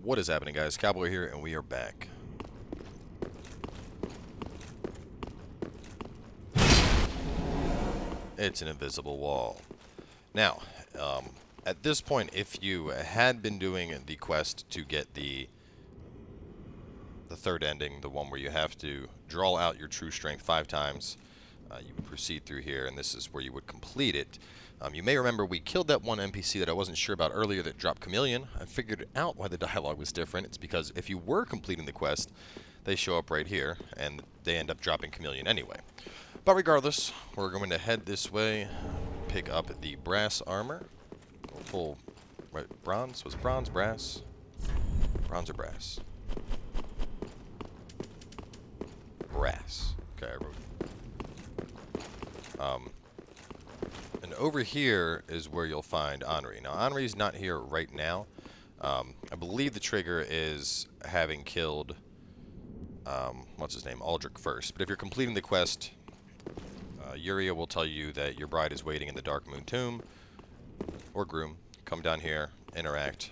What is happening, guys? Cowboy here, and we are back. It's an invisible wall. Now, at this point, if you had been doing the quest to get the third ending, the one where you have to draw out your true strength 5 times, you would proceed through here, and this is where you would complete it. You may remember we killed that one NPC that I wasn't sure about earlier that dropped Chameleon. I figured out why the dialogue was different. It's because if you were completing the quest, they show up right here, and they end up dropping Chameleon anyway. But regardless, we're going to head this way, pick up the brass armor. We'll pull, right, bronze? Was it bronze? Brass? Bronze or brass? Brass. Okay, I wrote and over here is where you'll find Anri. Now, Anri's not here right now. I believe the trigger is having killed, what's his name, Aldrich first. But if you're completing the quest, Yuria will tell you that your bride is waiting in the Darkmoon tomb, or groom. Come down here, interact,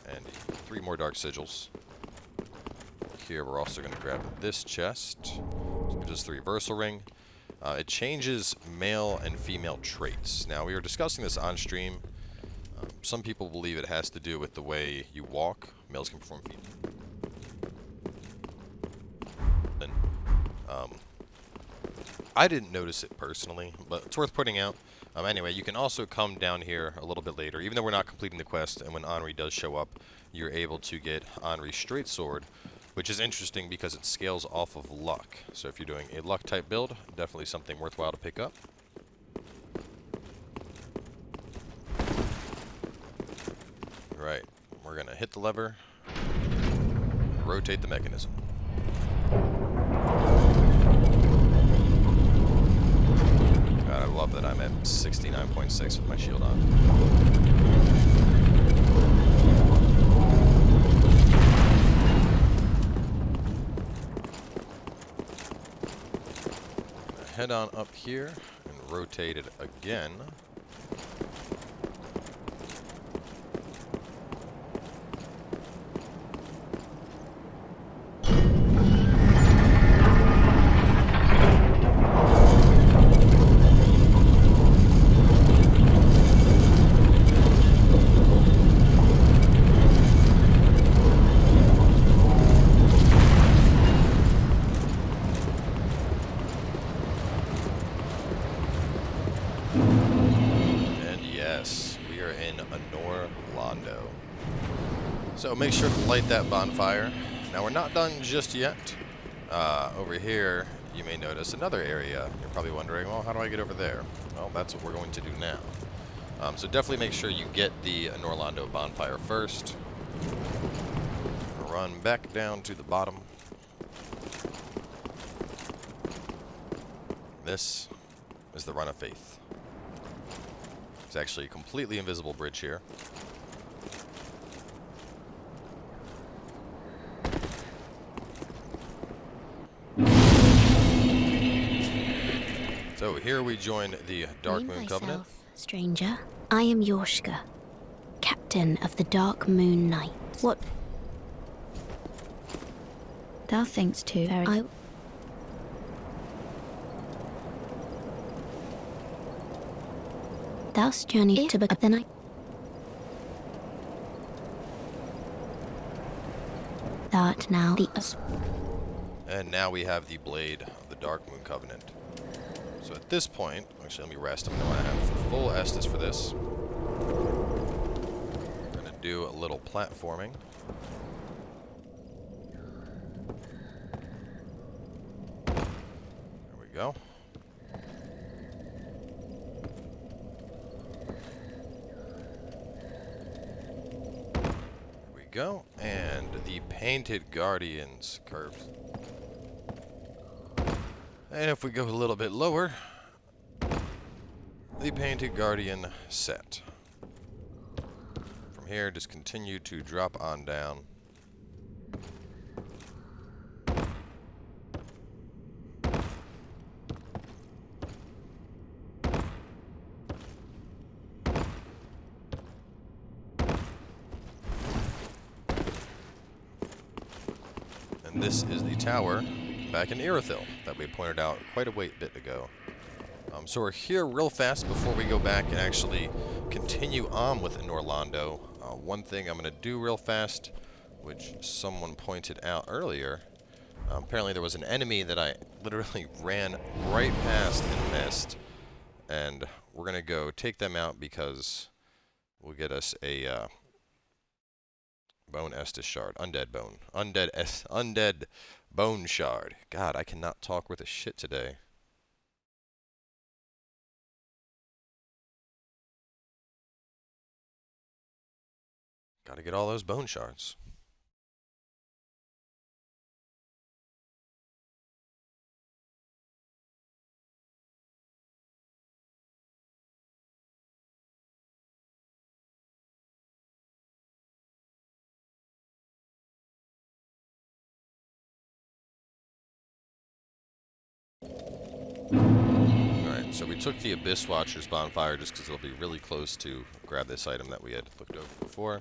and 3 more dark sigils. Here we're also going to grab this chest, which is the reversal ring. It changes male and female traits. Now, we were discussing this on stream. Some people believe it has to do with the way you walk. Males can perform female. I didn't notice it personally, but it's worth putting out. Anyway, you can also come down here a little bit later, even though we're not completing the quest, and when Anri does show up, you're able to get Anri's straight sword, which is interesting because it scales off of luck. So if you're doing a luck type build, definitely something worthwhile to pick up. Right, we're going to hit the lever, rotate the mechanism. God, I love that I'm at 69.6 with my shield on. Head on up here and rotate it again. Anor Londo. So make sure to light that bonfire. Now we're not done just yet. Over here you may notice another area. You're probably wondering, well, how do I get over there? Well, that's what we're going to do now. So definitely make sure you get the Anor Londo bonfire first. Run back down to the bottom. This is the Run of Faith. It's actually a completely invisible bridge here. So here we join the Darkmoon Covenant. Stranger, I am Yorshka, captain of the Darkmoon Knight. What? Thou thinkst too very. Thou'st journeyed to become the night. Thou'rt now the. And now we have the Blade of the Darkmoon Covenant. So at this point, actually let me rest. I'm going to have full Estus for this. We're going to do a little platforming. There we go. There we go. And the Painted Guardians curves. And if we go a little bit lower, the Painted Guardian set. From here, just continue to drop on down. And this is the tower back in Irithyll that we pointed out quite a bit ago. So we're here real fast before we go back and actually continue on with Anor Londo. One thing I'm going to do real fast, which someone pointed out earlier. Apparently there was an enemy that I literally ran right past and missed. And we're going to go take them out because we'll get us a bone Estus shard. Undead bone. Undead bone shard. God, I cannot talk worth a shit today. Gotta get all those bone shards. Alright, so we took the Abyss Watcher's bonfire just because it'll be really close to grab this item that we had looked over before.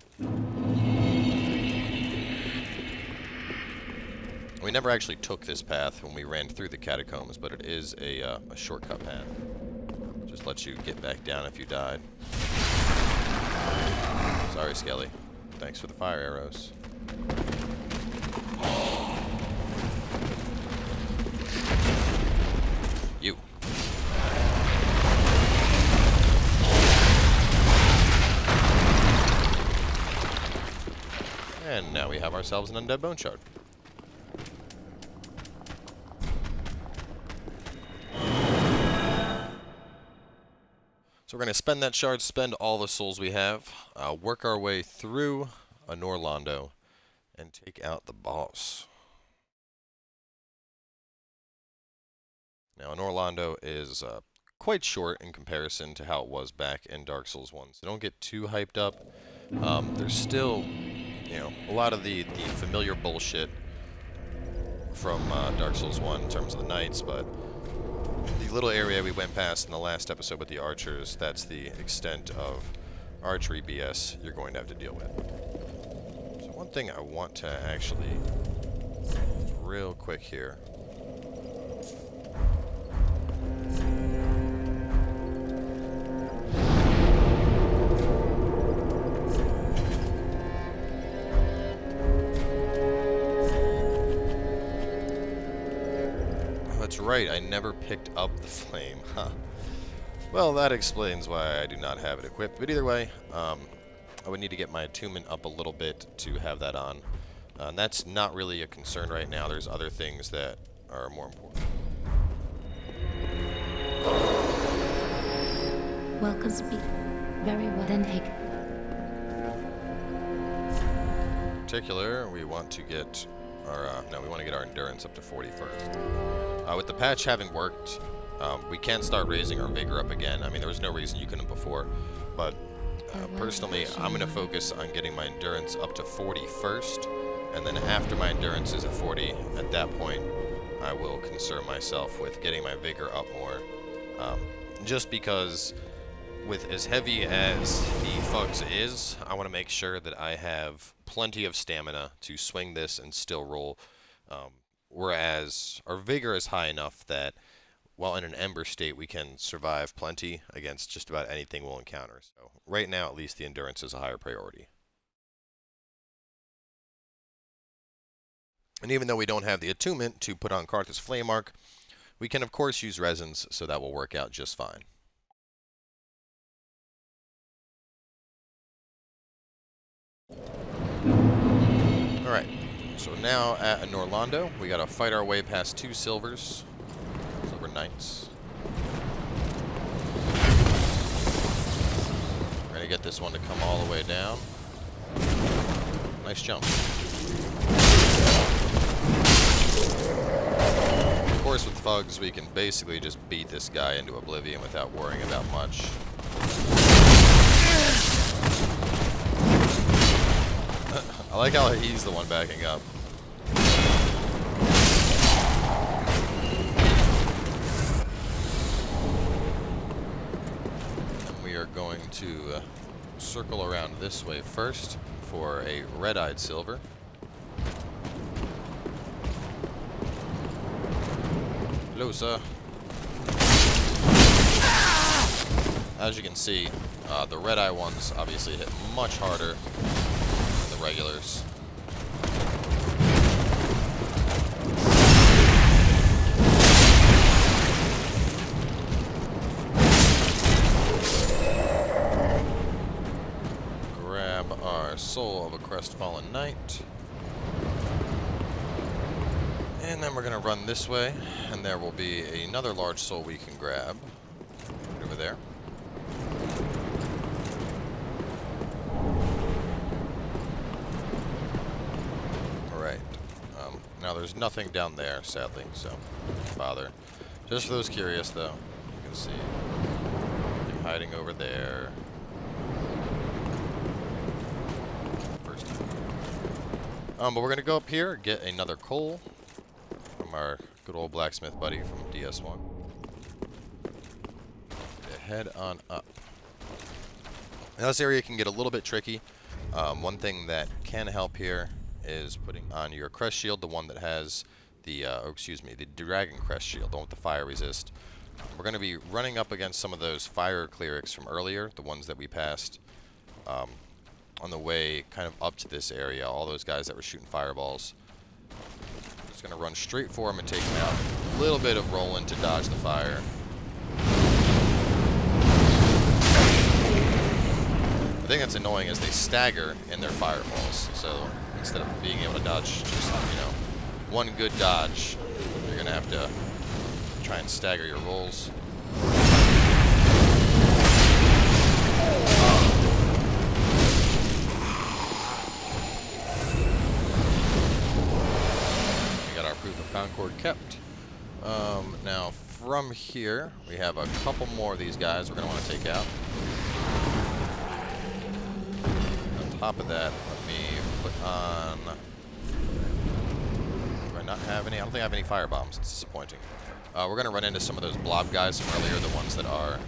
We never actually took this path when we ran through the catacombs, but it is a shortcut path. Just lets you get back down if you died. Sorry, Skelly. Thanks for the fire arrows. You. And now we have ourselves an undead bone shard. So we're going to spend that shard, spend all the souls we have, work our way through Anor Londo, and take out the boss. Now, Anor Londo is quite short in comparison to how it was back in Dark Souls 1, so don't get too hyped up. There's still, you know, a lot of the familiar bullshit from Dark Souls 1 in terms of the knights, but the little area we went past in the last episode with the archers, that's the extent of archery BS you're going to have to deal with. So one thing I want to actually, real quick here. That's right, I never picked up the flame, huh. Well, that explains why I do not have it equipped, but either way, I would need to get my attunement up a little bit to have that on. And that's not really a concern right now, there's other things that are more important. Welcome, speak. Very well. Then take. In particular, we want to get our, we want to get our endurance up to 40 first. With the patch having worked, we can start raising our vigor up again. I mean, there was no reason you couldn't before, but personally, I'm going to focus on getting my endurance up to 40 first, and then after my endurance is at 40, at that point, I will concern myself with getting my vigor up more. Just because, with as heavy as the Thugs is, I want to make sure that I have plenty of stamina to swing this and still roll. Whereas our vigor is high enough that while in an ember state we can survive plenty against just about anything we'll encounter. So right now at least the endurance is a higher priority. And even though we don't have the attunement to put on Karthus Flame Arc, we can of course use resins, so that will work out just fine. Alright. So now at Anor Londo, we gotta fight our way past 2 silvers. Silver Knights. We're gonna get this one to come all the way down. Nice jump. Of course, with Thugs, we can basically just beat this guy into oblivion without worrying about much. I like how he's the one backing up. And we are going to circle around this way first for a red-eyed silver. Hello, sir. As you can see, the red eye ones obviously hit much harder than the regulars. Grab our Soul of a Crestfallen Knight. And then we're going to run this way, and there will be another large soul we can grab. Right over there. Alright. Now there's nothing down there, sadly, so don't bother. Just for those curious, though, you can see something hiding over there. First time. But we're going to go up here, get another coal. Our good old blacksmith buddy from DS1. Head on up. Now this area can get a little bit tricky. One thing that can help here is putting on your crest shield, the one that has the, the dragon crest shield, the one with the fire resist. We're going to be running up against some of those fire clerics from earlier, the ones that we passed on the way kind of up to this area, all those guys that were shooting fireballs. Just going to run straight for him and take him out. A little bit of rolling to dodge the fire. The thing that's annoying is they stagger in their fireballs. So instead of being able to dodge just, one good dodge, you're going to have to try and stagger your rolls. Proof of Concord kept. Now from here we have a couple more of these guys we're going to want to take out. On top of that, let me put on... Do I not have any? I don't think I have any fire bombs. It's disappointing. We're going to run into some of those blob guys from earlier, the ones that are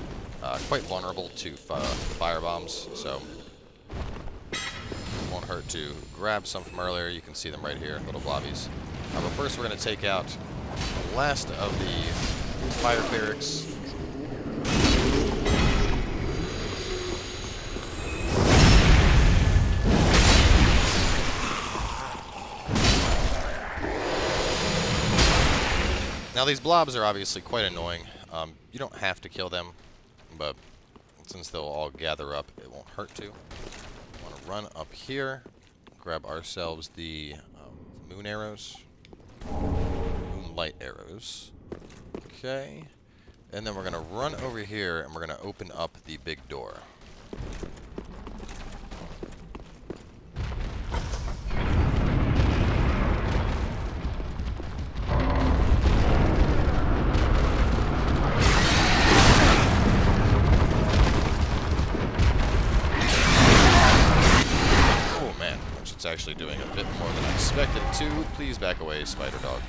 quite vulnerable to fire bombs, so it won't hurt to grab some from earlier. You can see them right here, little blobbies. But first we're going to take out the last of the fire clerics. Now these blobs are obviously quite annoying. You don't have to kill them, but since they'll all gather up, it won't hurt to. We want to run up here, grab ourselves the moon arrows. Moonlight arrows. Okay. And then we're going to run over here and we're going to open up the big door. Oh man, it's actually doing a bit more than I expected it to. Please back away, spider dog.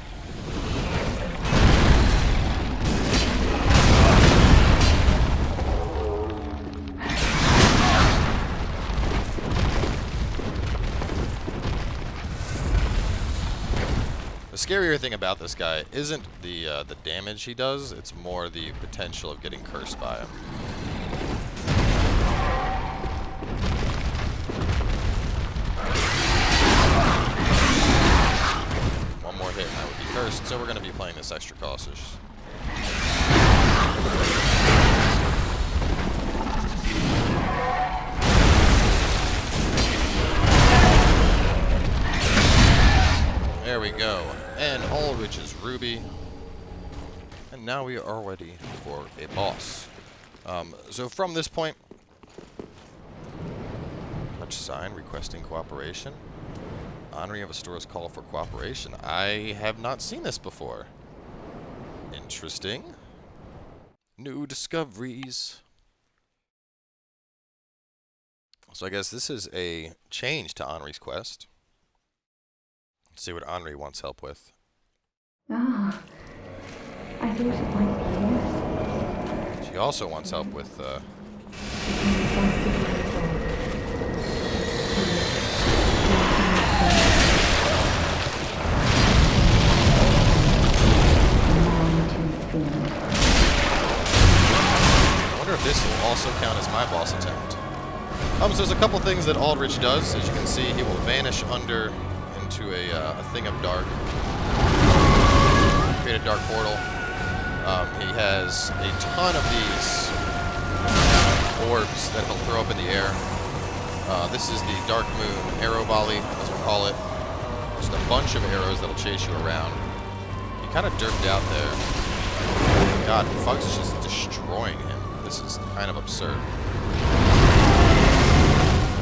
The scarier thing about this guy isn't the damage he does, it's more the potential of getting cursed by him. One more hit and I would be cursed, so we're going to be playing this extra cautious. There we go. And Aldrich's Ruby. And now we are ready for a boss. So from this point, touch sign requesting cooperation. Anri of Astora's call for cooperation. I have not seen this before. Interesting. New discoveries. So I guess this is a change to Anri's quest. Let's see what Anri wants help with. Ah, I thought it might be useful. She also wants help with So there's a couple things that Aldrich does. As you can see, he will vanish under into a thing of dark. Create a dark portal. He has a ton of these orbs that he'll throw up in the air. This is the Darkmoon arrow volley, as we'll call it. Just a bunch of arrows that'll chase you around. He kind of derped out there. God, Fugs is just destroying him. This is kind of absurd.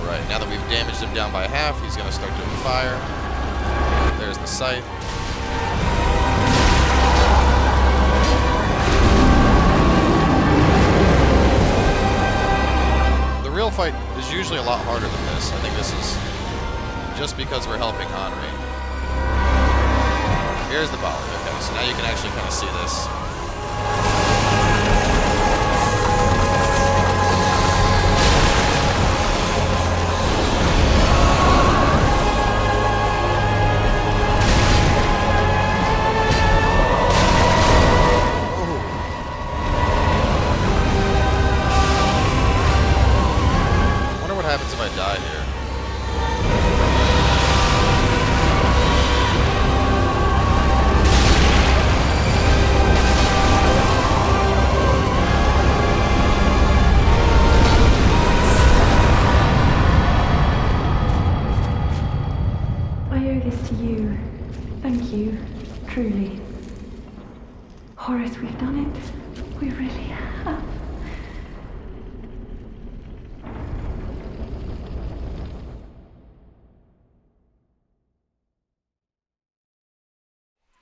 Alright, now that we've damaged him down by half, he's going to start doing fire. There's the scythe. The real fight is usually a lot harder than this. I think this is just because we're helping Anri. Here's the volley. Okay, so now you can actually kind of see this. What happens if I die here? I owe this to you. Thank you, truly. Horace, we've done it. We really have.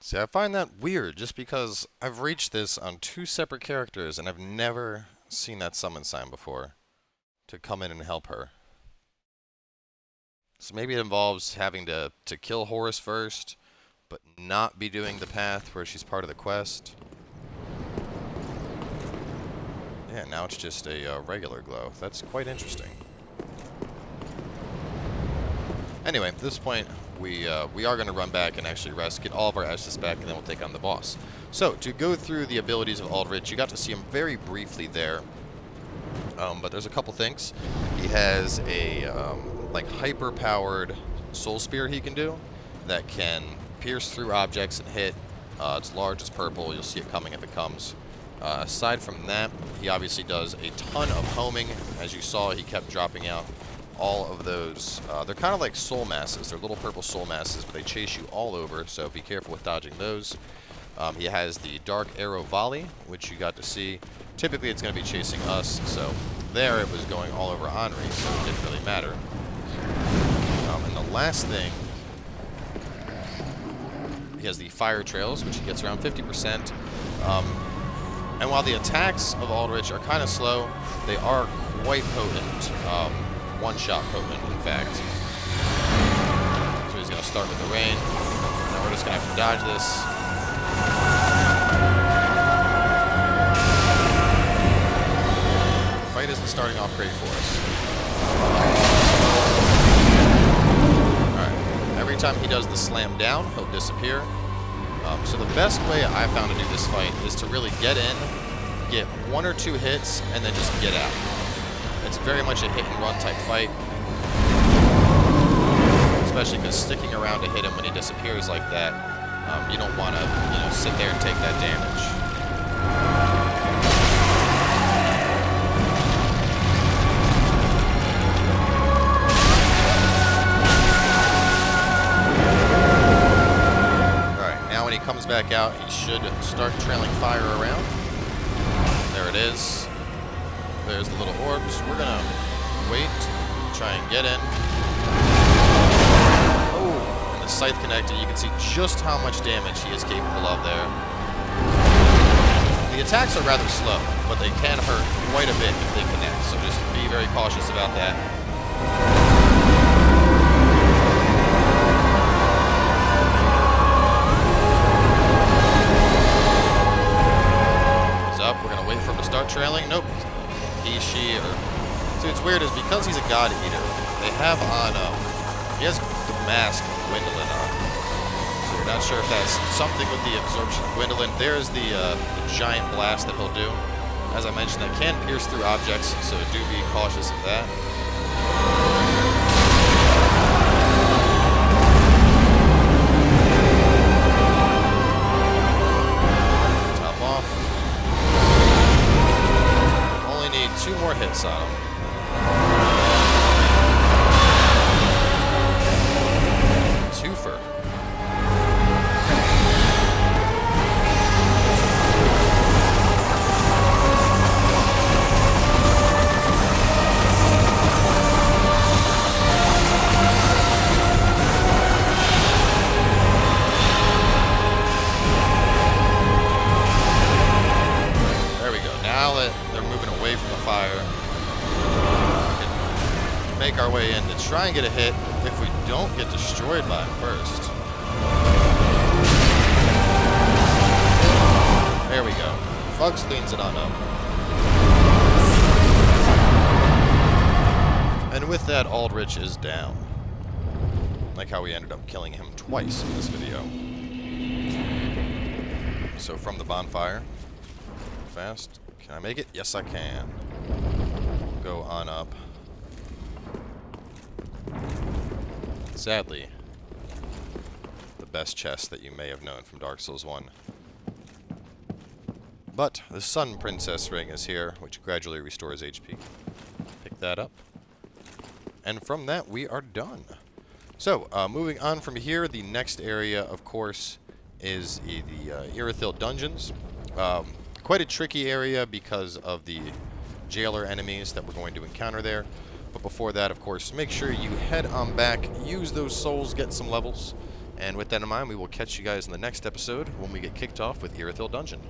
See, I find that weird just because I've reached this on 2 separate characters and I've never seen that summon sign before to come in and help her. So maybe it involves having to kill Horace first, but not be doing the path where she's part of the quest. Yeah, now it's just a regular glow. That's quite interesting. Anyway, at this point, we are going to run back and actually rest, get all of our Estus back, and then we'll take on the boss. So, to go through the abilities of Aldrich, you got to see him very briefly there, but there's a couple things. He has a like hyper-powered soul spear he can do that can pierce through objects and hit. It's large, it's purple. You'll see it coming if it comes. Aside from that, he obviously does a ton of homing. As you saw, he kept dropping out all of those. They're kind of like soul masses. They're little purple soul masses, but they chase you all over, so be careful with dodging those. He has the dark arrow volley, which you got to see. Typically, it's going to be chasing us, so there it was going all over Anri, so it didn't really matter. And the last thing, he has the fire trails, which he gets around 50%. And while the attacks of Aldrich are kind of slow, they are quite potent. One-shot potent, in fact. So he's going to start with the rain. Now we're just going to have to dodge this. The fight isn't starting off great for us. Alright. Every time he does the slam down, he'll disappear. So the best way I found to do this fight is to really get in, get 1 or 2 hits, and then just get out. It's very much a hit-and-run type fight. Especially because sticking around to hit him when he disappears like that, you don't want to, sit there and take that damage. Alright, now when he comes back out, he should start trailing fire around. There it is. There's the little orbs. We're going to wait, try and get in. Oh, and the scythe connected. You can see just how much damage he is capable of there. The attacks are rather slow, but they can hurt quite a bit if they connect, so just be very cautious about that. He's up. We're going to wait for him to start trailing. Nope. He, she, or... See, what's weird is because he's a god eater, they have on, he has the mask of Gwendolyn on. So you're not sure if that's something with the absorption of Gwendolyn. There's the giant blast that he'll do. As I mentioned, that can pierce through objects, so do be cautious of that. Top off. Only need 2 more hits on him. Twofer. There we go. Now that they're moving away from the fire, we can make our way in to try and get a hit if we don't get destroyed by him first. There we go. Fugs cleans it on up. And with that, Aldrich is down. Like how we ended up killing him twice in this video. So from the bonfire, fast. Can I make it? Yes, I can. Go on up. Sadly, the best chest that you may have known from Dark Souls 1. But the Sun Princess ring is here, which gradually restores HP. Pick that up. And from that, we are done. So, moving on from here, the next area, of course, is the Irithyll dungeons. Quite a tricky area because of the jailer enemies that we're going to encounter there. But before that, of course, make sure you head on back, use those souls, get some levels. And with that in mind, we will catch you guys in the next episode when we get kicked off with Irithyll Dungeon.